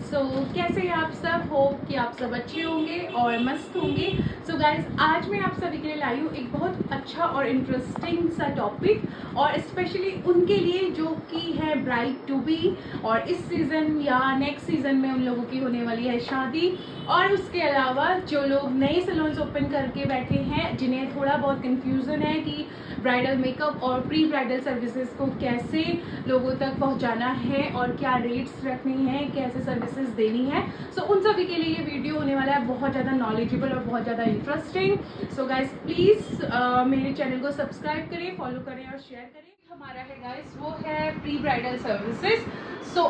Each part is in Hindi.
कैसे हैं आप सब? होप कि आप सब अच्छे होंगे और मस्त होंगे। गाइज, आज मैं आप सभी के लिए लाई हूँ एक बहुत अच्छा और इंटरेस्टिंग सा टॉपिक, और स्पेशली उनके लिए जो कि है ब्राइड टू बी, और इस सीज़न या नेक्स्ट सीज़न में उन लोगों की होने वाली है शादी। और उसके अलावा जो लोग नए सैलून्स ओपन करके बैठे हैं, जिन्हें थोड़ा बहुत कन्फ्यूज़न है कि ब्राइडल मेकअप और प्री ब्राइडल सर्विसेज को कैसे लोगों तक पहुंचाना है और क्या रेट्स रखने हैं, कैसे सर्विसेज देनी है। उन सभी के लिए ये वीडियो होने वाला है बहुत ज़्यादा नॉलेजेबल और बहुत ज़्यादा इंटरेस्टिंग। गाइस, प्लीज़ मेरे चैनल को सब्सक्राइब करें, फॉलो करें और शेयर करें। हमारा है गाइस, वो है प्री ब्राइडल सर्विसेज।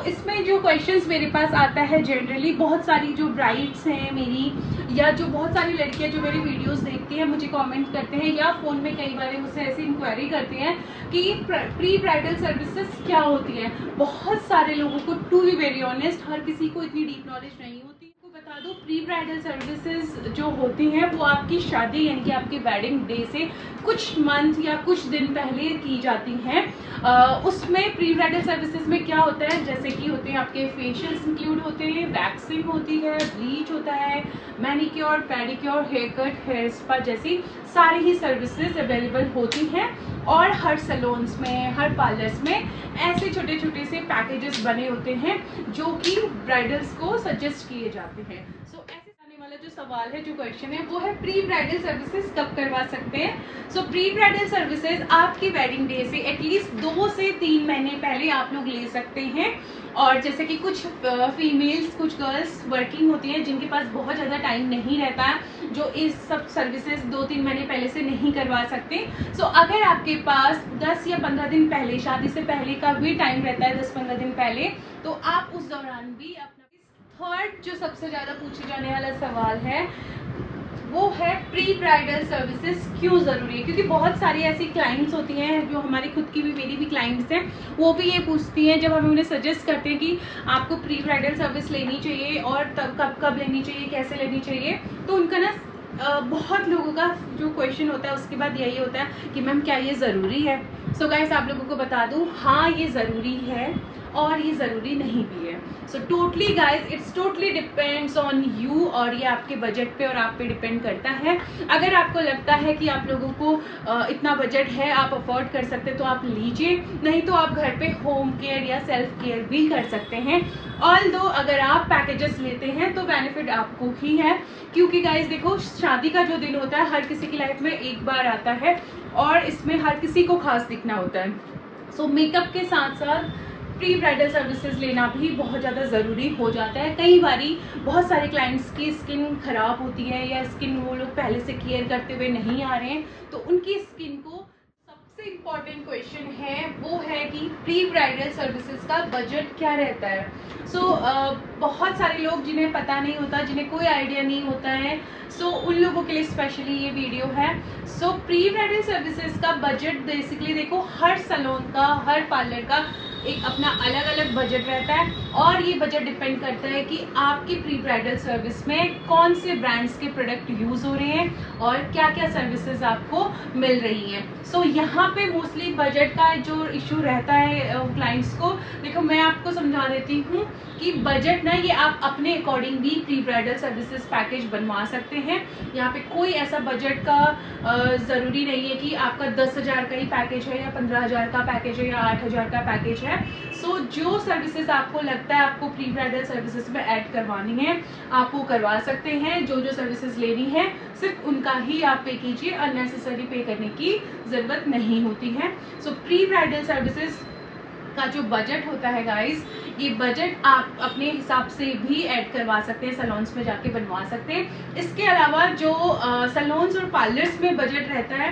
इसमें जो क्वेश्चंस मेरे पास आता है जनरली, बहुत सारी जो ब्राइड्स हैं मेरी, या जो बहुत सारी लड़कियां जो मेरी वीडियोस देखती हैं, मुझे कमेंट करते हैं या फ़ोन में कई बार मुझसे ऐसी इंक्वायरी करते हैं कि प्री ब्राइडल सर्विसेज क्या होती हैं। बहुत सारे लोगों को, टू बी वेरी ऑनेस्ट, हर किसी को इतनी डीप नॉलेज नहीं होती। बता दूं, प्री ब्राइडल सर्विसेज जो होती हैं वो आपकी शादी यानी कि आपकी वेडिंग डे से कुछ मंथ या कुछ दिन पहले की जाती हैं। उसमें प्री ब्राइडल सर्विसेज में क्या होता है, जैसे कि होते हैं आपके फेशियल्स इंक्लूड होते हैं, वैक्सिंग होती है, ब्लीच होता है, manicure, pedicure, hair cut, hair spa जैसी सारी ही सर्विसेज अवेलेबल होती हैं। और हर सैलून्स में, हर पार्लर्स में ऐसे छोटे छोटे से पैकेजेस बने होते हैं जो कि ब्राइडल्स को सजेस्ट किए जाते हैं। ऐसे आने वाला जो सवाल है, जो क्वेश्चन है, वो है प्री ब्राइडल सर्विसेज कब करवा सकते हैं। प्री ब्राइडल सर्विसेज आपकी वेडिंग डे से एटलीस्ट 2 से 3 महीने पहले आप लोग ले सकते हैं। और जैसे कि कुछ फीमेल्स, कुछ गर्ल्स वर्किंग होती हैं जिनके पास बहुत ज़्यादा टाइम नहीं रहता है, जो इस सब सर्विसेज 2-3 महीने पहले से नहीं करवा सकते। अगर आपके पास 10 या 15 दिन पहले, शादी से पहले का भी टाइम रहता है, 10-15 दिन पहले, तो आप उस दौरान भी अपना। थर्ड जो सबसे ज़्यादा पूछे जाने वाला सवाल है वो है प्री ब्राइडल सर्विसेज क्यों ज़रूरी है। क्योंकि बहुत सारी ऐसी क्लाइंट्स होती हैं, जो हमारी खुद की भी, मेरी भी क्लाइंट्स हैं, वो भी ये पूछती हैं जब हम उन्हें सजेस्ट करते हैं कि आपको प्री ब्राइडल सर्विस लेनी चाहिए और तब कब लेनी चाहिए, कैसे लेनी चाहिए, तो उनका ना बहुत लोगों का जो क्वेश्चन होता है उसके बाद यही होता है कि मैम क्या ये ज़रूरी है। गाइस, आप लोगों को बता दूं, हाँ ये ज़रूरी है और ये ज़रूरी नहीं भी है। Totally guys, it's totally depends on you, और ये आपके बजट पे और आप पे डिपेंड करता है। अगर आपको लगता है कि आप लोगों को इतना बजट है, आप अफोर्ड कर सकते, तो आप लीजिए, नहीं तो आप घर पे होम केयर या सेल्फ केयर भी कर सकते हैं। ऑल्दो अगर आप पैकेजेस लेते हैं तो बेनिफिट आपको ही है, क्योंकि गाइज देखो, शादी का जो दिन होता है हर किसी की लाइफ में एक बार आता है और इसमें हर किसी को खास दिखना होता है। मेकअप के साथ साथ प्री ब्राइडल सर्विसेज लेना भी बहुत ज़्यादा ज़रूरी हो जाता है। कई बारी बहुत सारे क्लाइंट्स की स्किन ख़राब होती है, या स्किन वो लोग पहले से केयर करते हुए नहीं आ रहे हैं, तो उनकी स्किन को सबसे इम्पॉर्टेंट क्वेश्चन है वो है कि प्री ब्राइडल सर्विसेज का बजट क्या रहता है। बहुत सारे लोग जिन्हें पता नहीं होता, जिन्हें कोई आइडिया नहीं होता है, उन लोगों के लिए स्पेशली ये वीडियो है। प्री ब्राइडल सर्विसेज का बजट बेसिकली देखो, हर सैलून का, हर पार्लर का एक अपना अलग अलग बजट रहता है, और ये बजट डिपेंड करता है कि आपकी प्री ब्राइडल सर्विस में कौन से ब्रांड्स के प्रोडक्ट यूज़ हो रहे हैं और क्या क्या सर्विसेज आपको मिल रही हैं। यहाँ पे मोस्टली बजट का जो इशू रहता है क्लाइंट्स को, देखो मैं आपको समझा देती हूँ कि बजट ना, ये आप अपने अकॉर्डिंग भी प्री ब्राइडल सर्विसेज पैकेज बनवा सकते हैं। यहाँ पे कोई ऐसा बजट का ज़रूरी नहीं है कि आपका 10,000 का ही पैकेज है, या 15,000 का पैकेज है, या 8,000 का पैकेज है। जो सर्विसेज आपको लगता है आपको प्री ब्राइडल सर्विसेज में ऐड करवानी है, आप वो करवा सकते हैं। जो सर्विसेज लेनी है सिर्फ उनका ही आप पे कीजिए, अननेसेसरी पे करने की ज़रूरत नहीं होती है। प्री ब्राइडल सर्विसेज का जो बजट होता है गाइस, ये बजट आप अपने हिसाब से भी ऐड करवा सकते हैं, सैलून्स में जाके बनवा सकते हैं। इसके अलावा जो सैलून्स और पार्लर्स में बजट रहता है,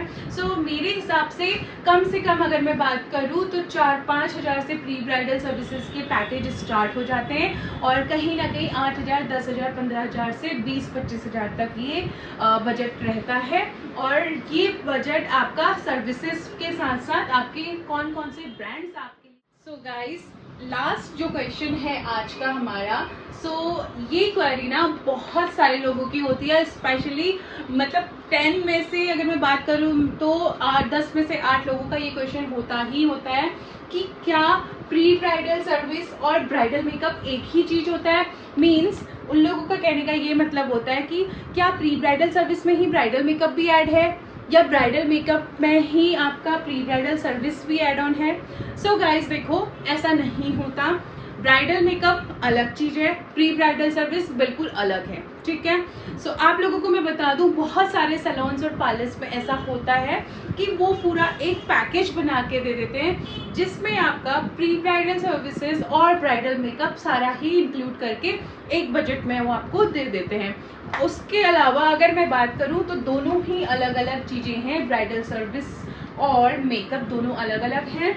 मेरे हिसाब से कम अगर मैं बात करूँ तो 4-5 हज़ार से प्री ब्राइडल सर्विसेज के पैकेज स्टार्ट हो जाते हैं, और कहीं ना कहीं 8,000, 10,000, 15,000 से 20-25 हज़ार तक ये बजट रहता है। और ये बजट आपका सर्विसेज के साथ साथ आपके कौन कौन से ब्रांड्स आपके। गाइस, लास्ट जो क्वेश्चन है आज का हमारा, ये क्वेरी ना बहुत सारे लोगों की होती है, स्पेशली मतलब 10 में से अगर मैं बात करूँ तो 10 में से 8 लोगों का ये क्वेश्चन होता ही होता है कि क्या प्री ब्राइडल सर्विस और ब्राइडल मेकअप एक ही चीज़ होता है। मीन्स उन लोगों का कहने का ये मतलब होता है कि क्या प्री ब्राइडल सर्विस में ही ब्राइडल मेकअप भी ऐड है या ब्राइडल मेकअप में ही आपका प्री ब्राइडल सर्विस भी ऐड ऑन है। सो गाइज देखो, ऐसा नहीं होता। ब्राइडल मेकअप अलग चीज़ है, प्री ब्राइडल सर्विस बिल्कुल अलग है, ठीक है। सो आप लोगों को मैं बता दूं, बहुत सारे सैलून्स और पार्लर्स में ऐसा होता है कि वो पूरा एक पैकेज बना के दे देते हैं जिसमें आपका प्री ब्राइडल सर्विसेज और ब्राइडल मेकअप सारा ही इंक्लूड करके एक बजट में वो आपको दे देते हैं। उसके अलावा अगर मैं बात करूं तो दोनों ही अलग अलग चीज़ें हैं। ब्राइडल सर्विस और मेकअप दोनों अलग अलग हैं।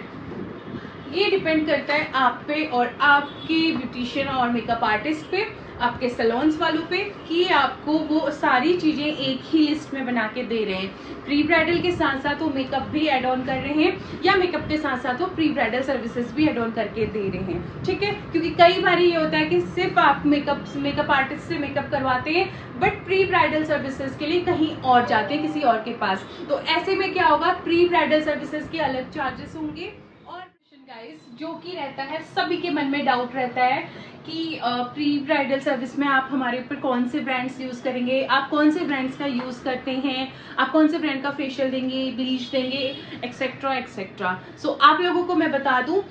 ये डिपेंड करता है आप पे और आपके ब्यूटिशियन और मेकअप आर्टिस्ट पे, आपके सैलून्स वालों पे, कि आपको वो सारी चीज़ें एक ही लिस्ट में बना के दे रहे हैं। प्री ब्राइडल के साथ साथ वो मेकअप भी ऐड ऑन कर रहे हैं या मेकअप के साथ साथ वो प्री ब्राइडल सर्विसेज भी ऐड ऑन करके दे रहे हैं, ठीक है। क्योंकि कई बार ये होता है कि सिर्फ आप मेकअप आर्टिस्ट से मेकअप करवाते हैं बट प्री ब्राइडल सर्विसेज के लिए कहीं और जाते हैं, किसी और के पास। तो ऐसे में क्या होगा, प्री ब्राइडल सर्विसेज के अलग चार्जेस होंगे। और गाइस, जो कि रहता है सभी के मन में डाउट रहता है कि प्री ब्राइडल सर्विस में आप हमारे ऊपर कौन से ब्रांड्स यूज़ करेंगे, आप कौन से ब्रांड्स का यूज़ करते हैं, आप कौन से ब्रांड का फेशियल देंगे, ब्लीच देंगे, एक्सेट्रा एक्सेट्रा। सो आप लोगों को मैं बता दूं,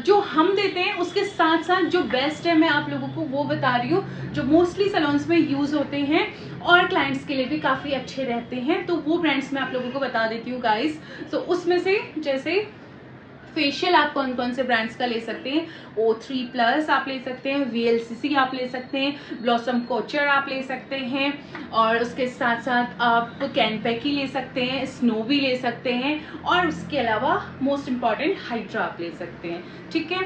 जो हम देते हैं उसके साथ साथ जो बेस्ट है मैं आप लोगों को वो बता रही हूँ, जो मोस्टली सैलून्स में यूज़ होते हैं और क्लाइंट्स के लिए भी काफ़ी अच्छे रहते हैं। तो वो ब्रांड्स मैं आप लोगों को बता देती हूँ गाइस। सो उसमें से जैसे फेशियल आप कौन कौन से ब्रांड्स का ले सकते हैं, O3+ आप ले सकते हैं, VLCC आप ले सकते हैं, ब्लॉसम कोचर आप ले सकते हैं, और उसके साथ साथ आप कैनपैकी ले सकते हैं, स्नो भी ले सकते हैं, और उसके अलावा मोस्ट इम्पॉर्टेंट हाइड्रा आप ले सकते हैं, ठीक है।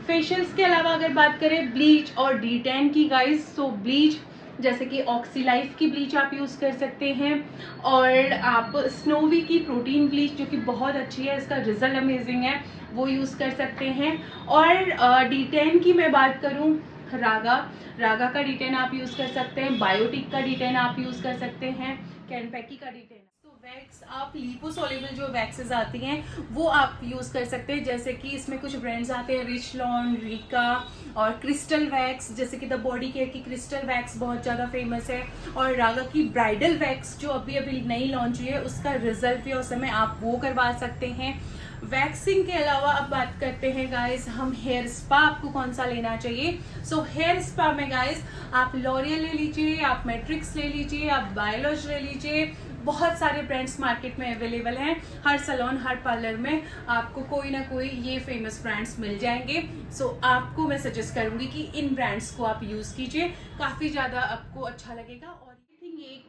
फेशियल्स के अलावा अगर बात करें ब्लीच और D10 की गाइस, तो ब्लीच जैसे कि ऑक्सी लाइफ की ब्लीच आप यूज़ कर सकते हैं, और आप स्नोवी की प्रोटीन ब्लीच जो कि बहुत अच्छी है, इसका रिजल्ट अमेजिंग है, वो यूज़ कर सकते हैं। और D10 की मैं बात करूं, रागा का D10 आप यूज़ कर सकते हैं, बायोटिक का D10 आप यूज़ कर सकते हैं, कैनपैकी का D10। वैक्स आप लिपोसोल्युबल जो वैक्सेस आती हैं वो आप यूज़ कर सकते हैं, जैसे कि इसमें कुछ ब्रांड्स आते हैं, रिचलॉन, रिका और क्रिस्टल वैक्स। जैसे कि द बॉडी केयर की क्रिस्टल वैक्स बहुत ज़्यादा फेमस है, और रागा की ब्राइडल वैक्स जो अभी नई लॉन्च हुई है उसका रिजल्ट भी उस समय आप वो करवा सकते हैं। वैक्सिंग के अलावा अब बात करते हैं गाइस हम हेयर स्पा आपको कौन सा लेना चाहिए। सो हेयर स्पा में गाइस आप लॉरियल ले लीजिए, आप मैट्रिक्स ले लीजिए, आप बायोलॉज ले लीजिए, बहुत सारे ब्रांड्स मार्केट में अवेलेबल हैं। हर सैलून हर पार्लर में आपको कोई ना कोई ये फेमस ब्रांड्स मिल जाएंगे। सो आपको मैं सजेस्ट करूंगी कि इन ब्रांड्स को आप यूज़ कीजिए, काफ़ी ज़्यादा आपको अच्छा लगेगा। और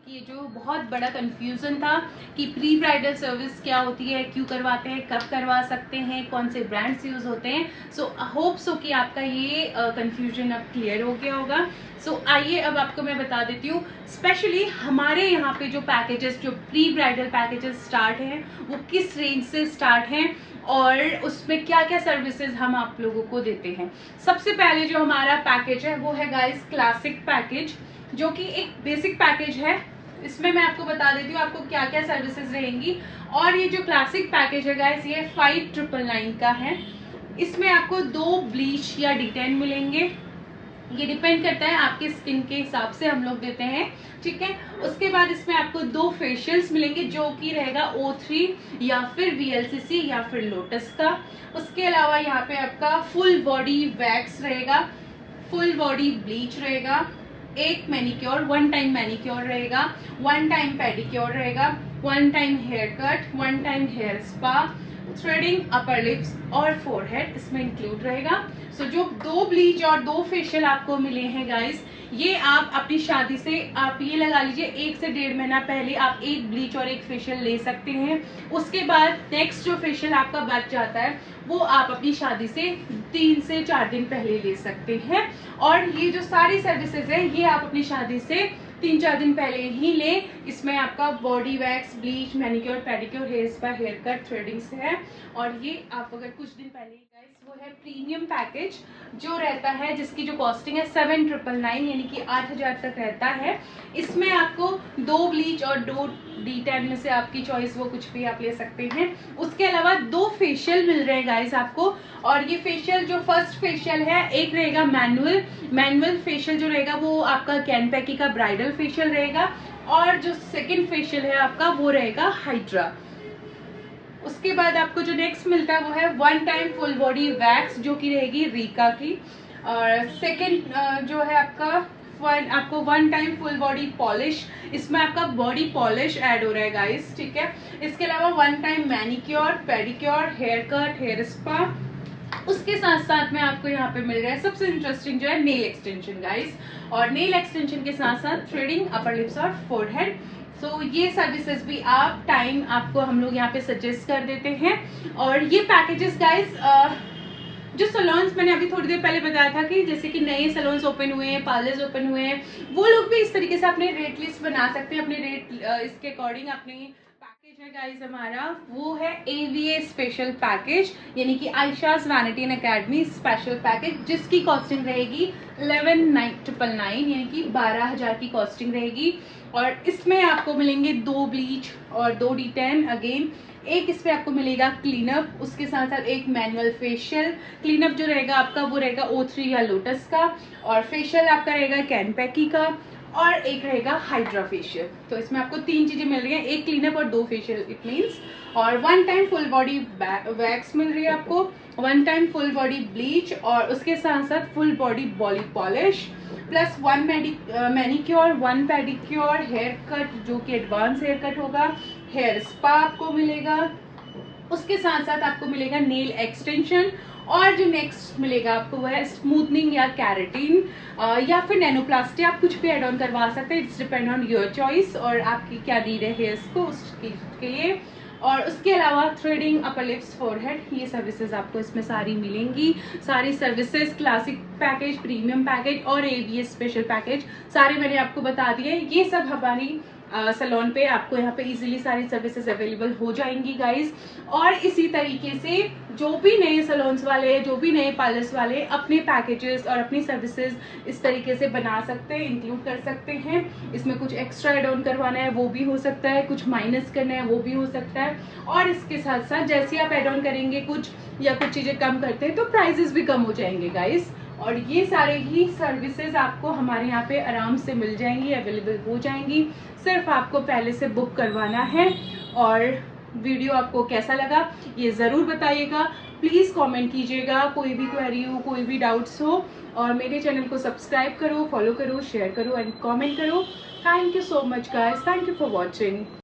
ये जो बहुत बड़ा कंफ्यूजन था कि प्री ब्राइडल सर्विस क्या होती है, क्यों करवाते हैं, कब करवा सकते हैं, कौन से ब्रांड्स यूज़ होते हैं। सो होप सो कि आपका ये कंफ्यूजन अब क्लियर हो गया होगा। सो आइए अब आपको मैं बता देती हूँ स्पेशली हमारे यहाँ पे जो पैकेजेस, जो प्री ब्राइडल पैकेजेस स्टार्ट हैं वो किस रेंज से स्टार्ट हैं और उसमें क्या क्या सर्विसेज हम आप लोगों को देते हैं। सबसे पहले जो हमारा पैकेज है वो है गाइस क्लासिक पैकेज, जो कि एक बेसिक पैकेज है। इसमें मैं आपको बता देती हूँ आपको क्या क्या सर्विसेज रहेंगी। और ये जो क्लासिक पैकेज है गाइस ये 5999 का है। इसमें आपको 2 ब्लीच या D10 मिलेंगे, ये डिपेंड करता है आपके स्किन के हिसाब से हम लोग देते हैं, ठीक है। उसके बाद इसमें आपको 2 फेशियल्स मिलेंगे जो कि रहेगा O3 या फिर VLCC या फिर लोटस का। उसके अलावा यहाँ पे आपका फुल बॉडी वैक्स रहेगा, फुल बॉडी ब्लीच रहेगा, एक मैनिक्योर, 1 टाइम मैनिक्योर रहेगा, 1 टाइम पेडिक्योर रहेगा, 1 time here cut, 1 time here spa, threading, upper lips और फोरहेड इसमें इंक्लूड रहेगा। सो जो 2 ब्लीच और 2 फेशियल आपको मिले हैं गाइस, ये आप अपनी शादी से आप ये लगा लीजिए 1 से 1.5 महीना पहले आप 1 ब्लीच और 1 फेशियल ले सकते हैं। उसके बाद नेक्स्ट जो फेशियल आपका बच जाता है वो आप अपनी शादी से 3 से 4 दिन पहले ले सकते हैं। और ये जो सारी सर्विसेज है ये आप अपनी शादी से 3-4 दिन पहले ही लें। इसमें आपका body wax, bleach, manicure, pedicure, hair spa, hair cut, threading से है। और ये आप अगर कुछ दिन पहले वो है प्रीमियम पैकेज जो रहता है, जिसकी जो कॉस्टिंग है 7,999 यानी कि 8,000 तक रहता है। इसमें आपको 2 ब्लीच और 2 D10 में से आपकी चॉइस, वो कुछ भी आप ले सकते हैं। उसके अलावा 2 फेशियल मिल रहे हैं गाइस आपको। और ये फेशियल, जो फर्स्ट फेशियल है, एक रहेगा मैनुअल फेशियल जो रहेगा वो आपका कैनपैकी का ब्राइडल फेशियल रहेगा, और जो सेकेंड फेशियल है आपका वो रहेगा हाइड्रा। उसके बाद आपको जो नेक्स्ट मिलता है वो है 1 टाइम फुल बॉडी वैक्स, जो कि रहेगी रीका की। और सेकंड जो है आपको 1 टाइम फुल बॉडी पॉलिश, इसमें आपका बॉडी पॉलिश ऐड हो रहा है गाइस, ठीक है। इसके अलावा 1 time manicure, pedicure, hair cut, hair spa. उसके साथ साथ में आपको यहाँ पे मिल रहा है सबसे इंटरेस्टिंग जो है नेल एक्सटेंशन गाइस, और नेल एक्सटेंशन के साथ साथ थ्रेडिंग, अपर लिप्स और फोरहेड। तो ये सर्विसेज भी आपको हम लोग यहाँ पे सजेस्ट कर देते हैं। और ये पैकेजेस गाइस, जो सलोन्स मैंने अभी थोड़ी देर पहले बताया था कि जैसे कि नए सलोन्स ओपन हुए हैं, पार्लर्स ओपन हुए हैं, वो लोग भी इस तरीके से अपने रेट लिस्ट बना सकते हैं, अपने रेट इसके अकॉर्डिंग। अपने पैकेज है गाइस हमारा, वो है AVA स्पेशल पैकेज, यानी कि Ayesha's vanity and academy special package, जिसकी कॉस्टिंग रहेगी 11,999 यानी कि 12,000 की कॉस्टिंग रहेगी। और इसमें आपको मिलेंगे 2 ब्लीच और 2 D10 अगेन। एक इस पे आपको मिलेगा क्लीनअप, उसके साथ साथ एक मैनुअल फेशियल। क्लीनअप जो रहेगा आपका वो रहेगा O3 या लोटस का, और फेशियल आपका रहेगा कैनपैकी का, और एक रहेगा हाइड्रा फेशियल। तो इसमें आपको 3 चीजें मिल रही हैं, एक क्लीनअप और 2 फेशियल इट मीन्स। और 1 टाइम फुल बॉडी वैक्स मिल रही है आपको, 1 टाइम फुल बॉडी ब्लीच, और उसके साथ साथ full body polish, plus 1 manicure, 1 pedicure, hair cut जो कि एडवांस हेयर कट होगा, हेयर स्पा आपको मिलेगा। उसके साथ साथ आपको मिलेगा नेल एक्सटेंशन, और जो नेक्स्ट मिलेगा आपको वो है स्मूथनिंग या कैरेटीन या फिर नैनोप्लास्टी। आप कुछ भी एड ऑन करवा सकते हैं, it's depend on your choice और आपकी क्या नीड है हेयर्स को उसके लिए। और उसके अलावा थ्रेडिंग, अपर लिप्स, फोरहेड, ये सर्विसेज आपको इसमें सारी मिलेंगी। सारी services, classic package, premium package और AVA स्पेशल पैकेज, सारे मैंने आपको बता दिए। ये सब हमारी सलोन पे आपको यहाँ पे इजीली सारी सर्विसेज अवेलेबल हो जाएंगी गाइज। और इसी तरीके से जो भी नए सलोन्स वाले, जो भी नए पार्लर्स वाले अपने पैकेजेस और अपनी सर्विसेज इस तरीके से बना सकते हैं, इंक्लूड कर सकते हैं। इसमें कुछ एक्स्ट्रा एड ऑन करवाना है वो भी हो सकता है, कुछ माइनस करना है वो भी हो सकता है। और इसके साथ साथ जैसे आप एड ऑन करेंगे कुछ या कुछ चीज़ें कम करते हैं तो प्राइजेस भी कम हो जाएंगे गाइज। और ये सारे ही सर्विसेज आपको हमारे यहाँ पे आराम से मिल जाएंगी, अवेलेबल हो जाएंगी। सिर्फ आपको पहले से बुक करवाना है। और वीडियो आपको कैसा लगा ये ज़रूर बताइएगा, प्लीज़ कमेंट कीजिएगा, कोई भी क्वेरी हो, कोई भी डाउट्स हो। और मेरे चैनल को सब्सक्राइब करो, फॉलो करो, शेयर करो एंड कमेंट करो। Thank you so much guys, thank you for watching.